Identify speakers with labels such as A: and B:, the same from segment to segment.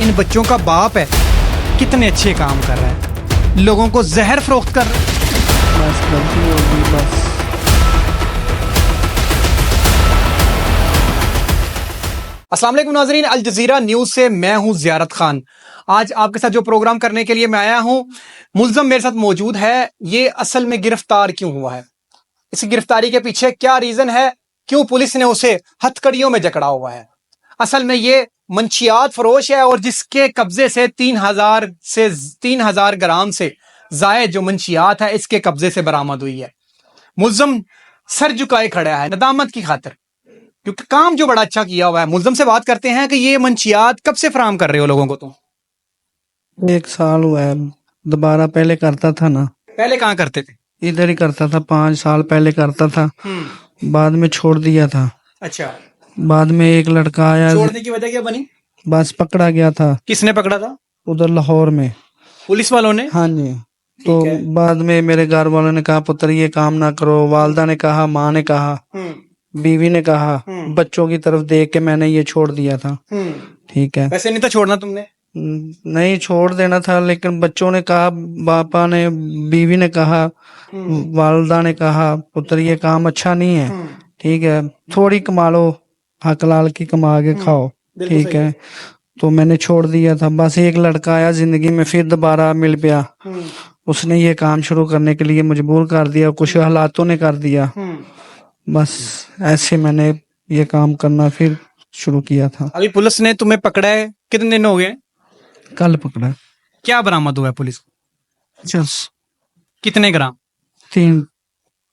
A: इन बच्चों का बाप है, कितने अच्छे काम कर रहा है, लोगों को जहर फरोख्त कर रहा है।
B: बस गलती होगी बस।
A: अस्सलाम वालेकुम नाज़रीन, अल जज़ीरा न्यूज़ से मैं हूं ज़ियारत खान। आज आपके साथ जो प्रोग्राम करने के लिए मैं आया हूं, मुल्ज़म मेरे साथ मौजूद है। ये असल में गिरफ्तार क्यों हुआ है, इस गिरफ्तारी के पीछे क्या रीज़न है, क्यों पुलिस ने उसे हथकड़ियों में जकड़ा हुआ है। असल में ये मंशियात फरोश है और जिसके कब्जे से 3,000 ग्राम से ज़ायद जो मंशियात है इसके कब्जे से बरामद हुई है। मुल्ज़म सर झुकाए खड़ा है नदामत की खातिर, क्योंकि काम जो बड़ा अच्छा किया हुआ है। मुल्ज़म से बात करते हैं कि ये मंशियात कब से फराहम कर रहे हो लोगों को तुम?
B: 1 साल हुआ है। दोबारा पहले करता था ना,
A: पहले कहाँ करते थे?
B: इधर ही करता था। 5 साल पहले करता था, बाद में छोड़ दिया था।
A: अच्छा,
B: बाद में एक लड़का आया,
A: छोड़ने की वजह क्या बनी?
B: बस पकड़ा गया था
A: किसने पकड़ा था?
B: उधर लाहौर में।
A: पुलिस वालों ने?
B: हाँ जी। तो
A: है।
B: बाद में मेरे घर वालों ने कहा पुत्र ये काम ना करो, वालदा ने कहा, माँ ने कहा, बीवी ने कहा, बच्चों की तरफ देख के मैंने ये छोड़ दिया था। ठीक है,
A: वैसे नहीं था छोड़ना तुमने?
B: नहीं छोड़ देना था, लेकिन बच्चों ने कहा, पापा ने, बीवी ने कहा, वालदा ने कहा पुत्र ये काम अच्छा नहीं है। ठीक है, थोड़ी कमा लो, हक लाल की कमा के खाओ। ठीक है, तो मैंने छोड़ दिया था। बस एक लड़का आया जिंदगी में, फिर दोबारा मिल गया, उसने ये काम शुरू करने के लिए मजबूर कर दिया, कुछ हालातों ने कर दिया। बस ऐसे मैंने ये काम करना फिर शुरू किया था।
A: अभी पुलिस ने तुम्हें पकड़ा है, कितने दिन हो गए?
B: कल पकड़ा।
A: क्या बरामद हुआ है पुलिस को?
B: चल
A: कितने ग्राम?
B: 3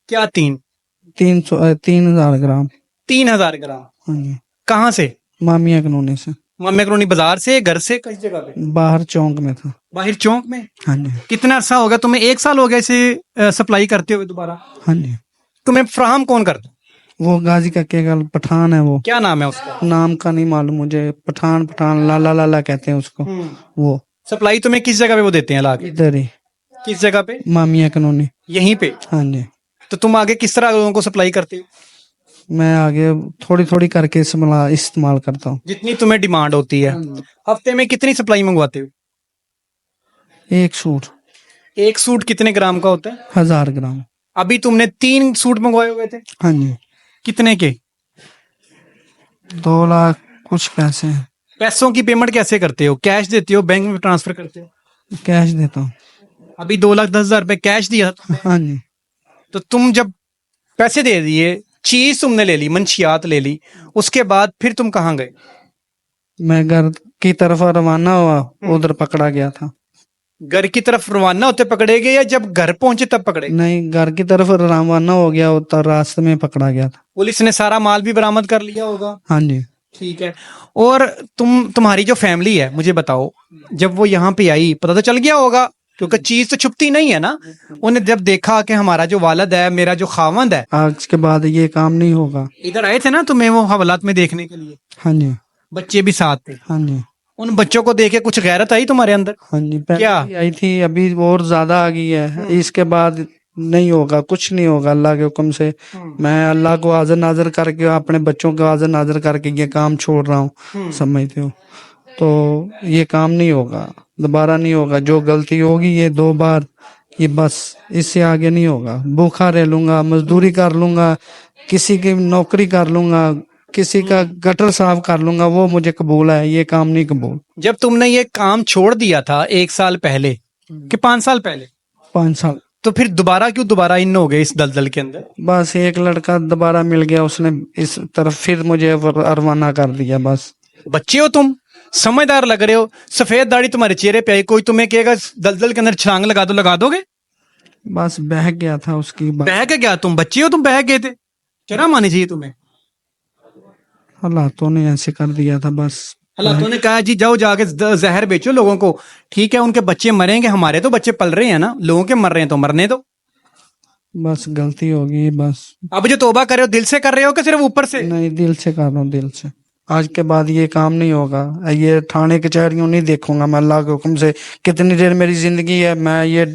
A: क्या
B: 3,000 ग्राम।
A: 3,000 ग्राम?
B: हाँ जी,
A: कहाँ से?
B: मामिया कनूने से।
A: मामे कॉलोनी बाजार से, घर से, किस जगह पे?
B: बाहर चौक में था।
A: बाहर चौक में?
B: हाँ जी।
A: कितना अरसा हो गया तुम्हें? 1 साल हो गया इसे सप्लाई करते हुए दोबारा?
B: हाँ जी।
A: तुम्हें फ्राहम कौन करता?
B: वो गाजी का के पठान है। वो
A: क्या नाम है उसका?
B: नाम का नहीं मालूम मुझे। पठान लाला लाला कहते हैं उसको। वो
A: सप्लाई तुम्हें किस जगह पे वो देते हैं लाके?
B: इधर ही,
A: किस जगह पे?
B: मामिया कनूनी,
A: यहीं पे?
B: हाँ जी।
A: तो तुम आगे किस तरह लोगों को सप्लाई करते हो?
B: मैं आगे थोड़ी थोड़ी करके इस्तेमाल करता हूँ।
A: जितनी तुम्हें डिमांड होती है। हफ्ते में कितनी सप्लाई मंगवाते हो?
B: 1 सूट।
A: 1 सूट कितने ग्राम का होता है?
B: 1000 ग्राम।
A: अभी तुमने 3 सूट मंगवाए हुए थे?
B: हाँ जी।
A: कितने के?
B: 2 लाख कुछ पैसे हैं।
A: पैसों की पेमेंट कैसे करते हो? कैश देते हो, बैंक में ट्रांसफर करते हो?
B: कैश देता हूँ।
A: अभी 2,10,000 रुपए कैश दिया तुमने।
B: हाँ जी।
A: तो तुम जब पैसे दे दिए, चीज तुमने ले ली, मंशियात ले ली, उसके बाद फिर तुम कहाँ गए?
B: मैं घर की तरफ रवाना हुआ, उधर पकड़ा गया था।
A: घर की तरफ रवाना होते पकड़े गए या जब घर पहुंचे तब पकड़े?
B: नहीं, घर की तरफ रवाना हो गया, उधर रास्ते में पकड़ा गया था।
A: पुलिस ने सारा माल भी बरामद कर लिया होगा?
B: हाँ जी।
A: ठीक है। और तुम्हारी जो फैमिली है, मुझे बताओ, जब वो यहाँ पे आई पता तो चल गया होगा, क्योंकि चीज तो छुपती नहीं है ना। उन्हें जब देखा कि हमारा जो वालिद है, मेरा जो खावंद है,
B: आज के बाद ये काम नहीं होगा।
A: इधर आए थे ना तुम्हें वो हवालात में देखने के लिए,
B: हाँ जी।
A: बच्चे भी साथ थे,
B: हाँ जी।
A: उन बच्चों को देखे कुछ गैरत आई तुम्हारे अंदर?
B: हाँ जी, पहले
A: क्या?
B: भी आई थी, अभी और ज्यादा आ गई है। इसके बाद नहीं होगा, कुछ नहीं होगा अल्लाह के हुक्म से। मैं अल्लाह को हाजिर नाजर करके, अपने बच्चों को हाजिर नाजर करके ये काम छोड़ रहा हूँ, समझते हो? तो ये काम नहीं होगा, दोबारा नहीं होगा। जो गलती होगी ये 2 बार, ये बस, इससे आगे नहीं होगा। भूखा रह लूंगा, मजदूरी कर लूंगा, किसी की नौकरी कर लूंगा, किसी का गटर साफ कर लूंगा, वो मुझे कबूल है, ये काम नहीं कबूल।
A: जब तुमने ये काम छोड़ दिया था 1 साल पहले कि 5 साल पहले,
B: 5 साल,
A: तो फिर दोबारा क्यों दोबारा इन हो गए इस दलदल के अंदर?
B: बस एक लड़का दोबारा मिल गया, उसने इस तरफ फिर मुझे रवाना कर दिया। बस।
A: बच्चे हो तुम, समझदार लग रहे हो, सफेद दाढ़ी तुम्हारे चेहरे पे आई, कोई तुम्हें कहेगा दलदल के अंदर छलांग लगा दो, लगा दोगे?
B: बस बह गया था उसकी बात।
A: बह के क्या? तुम बच्चे हो, तुम बह गए थे? शर्म आनी चाहिए तुम्हें।
B: हालातों ने ऐसे कर दिया था बस।
A: हालातों ने कहा जी जाओ जाके जहर बेचो लोगों को। ठीक है, उनके बच्चे मरेंगे, हमारे तो बच्चे पल रहे हैं ना, लोगों के मर रहे हैं तो मरने दो।
B: बस गलती होगी बस।
A: अब जो तौबा कर रहे हो दिल से कर रहे हो कि सिर्फ ऊपर से?
B: नहीं, दिल से कर रहा हूँ, दिल से। आज के बाद ये काम नहीं होगा, ये थाने कचहरियों नहीं देखूंगा मैं, अल्लाह के हुक्म से। कितनी देर मेरी जिंदगी है, मैं ये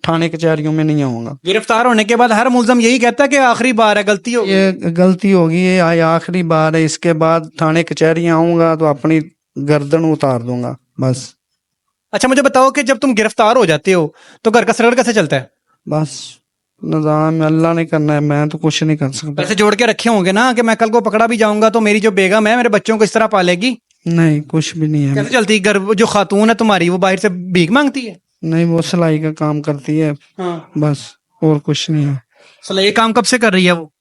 B: थाने कचहरियों में नहीं आऊंगा।
A: गिरफ्तार होने के बाद हर मुल्ज़म यही कहता है कि आखिरी बार है, गलती होगी।
B: ये गलती होगी, ये आखिरी बार है, इसके बाद थाने कचहरियां आऊंगा तो अपनी गर्दन उतार दूंगा। बस
A: अच्छा मुझे बताओ कि जब तुम गिरफ्तार हो जाते हो तो घर का सर्कल कैसे चलता है?
B: बस निज़ाम अल्लाह ने करना है, मैं तो कुछ नहीं कर सकता।
A: पैसे जोड़ के रखे होंगे ना कि मैं कल को पकड़ा भी जाऊंगा तो मेरी जो बेगम है मेरे बच्चों को इस तरह पालेगी?
B: नहीं, कुछ भी नहीं है।
A: कैसे चलती घर? जो खातून है तुम्हारी वो बाहर से भीख मांगती है?
B: नहीं, वो सिलाई का काम करती है,
A: हाँ।
B: बस और कुछ नहीं है।
A: सला ये काम कब से कर रही है वो?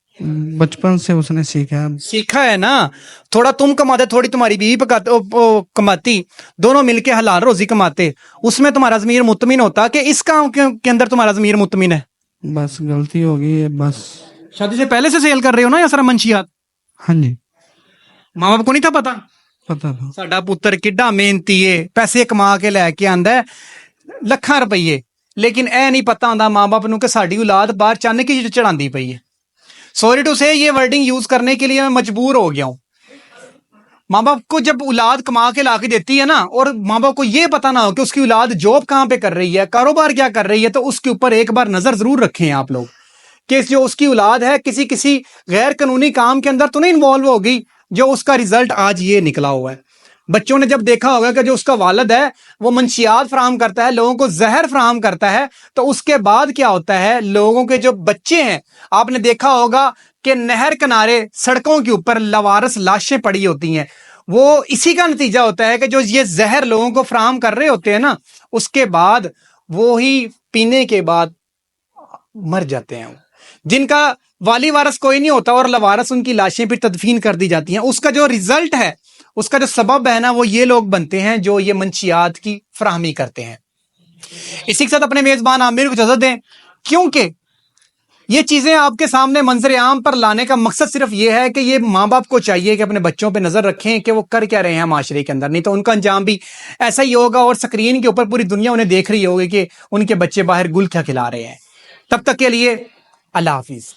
B: बचपन से उसने सीखा है।
A: सीखा है ना। थोड़ा तुम कमाते, थोड़ी तुम्हारी बीवी कमाती, दोनों मिलके हलाल रोजी कमाते, उसमें तुम्हारा ज़मीर मुतमिन होता कि इस काम के अंदर तुम्हारा ज़मीर मुतमिन है।
B: बस गलती हो गई है, बस।
A: शादी से पहले से सेल कर रहे हो ना या सारा मंशियात?
B: हाँ जी,
A: माँ बाप को नहीं था पता?
B: पता था।
A: साडा पुत्र किड्डा मेहनती है, पैसे कमा के लैके आंदा है ਲੱਖਾਂ ਰੁਪਈਏ, लेकिन ਇਹ नहीं पता ਹੁੰਦਾ माँ बाप ਨੂੰ कि साडी औलाद बाहर चन्न की चढ़ाती पई है। सॉरी टू से ये वर्डिंग यूज करने के लिए मैं मजबूर हो गया हूँ। माँ बाप को जब औलाद कमा के ला के देती है ना, और माँ बाप को ये पता ना हो कि उसकी औलाद जॉब कहाँ पे कर रही है, कारोबार क्या कर रही है, तो उसके ऊपर एक बार नजर जरूर रखें आप लोग कि जो उसकी औलाद है किसी गैर कानूनी काम के अंदर तो नहीं इन्वॉल्व होगी जो उसका रिजल्ट आज ये निकला हुआ है। बच्चों ने जब देखा होगा कि जो उसका वालिद है वो मंशियात फराहम करता है, लोगों को जहर फराहम करता है, तो उसके बाद क्या होता है, लोगों के जो बच्चे हैं, आपने देखा होगा कि नहर किनारे सड़कों के ऊपर लवारस लाशें पड़ी होती हैं। वो इसी का नतीजा होता है कि जो ये जहर लोगों को फराहम कर रहे होते हैं ना, उसके बाद वो ही पीने के बाद मर जाते हैं। जिनका वाली वारस कोई नहीं होता और लवारस उनकी लाशें फिर तदफीन कर दी जाती हैं, उसका जो रिजल्ट है, उसका जो सबब है ना, वो ये लोग बनते हैं जो ये मंशियात की फराहमी करते हैं। इसी के साथ अपने मेजबान आमिर को इजाजत दें, क्योंकि ये चीजें आपके सामने मंजर आम पर लाने का मकसद सिर्फ ये है कि ये माँ बाप को चाहिए कि अपने बच्चों पे नजर रखें कि वो कर क्या रहे हैं माशरे के अंदर, नहीं तो उनका अंजाम भी ऐसा ही होगा और स्क्रीन के ऊपर पूरी दुनिया उन्हें देख रही होगी कि उनके बच्चे बाहर गुल क्या खिला रहे हैं। तब तक के लिए अल्लाह हाफिज।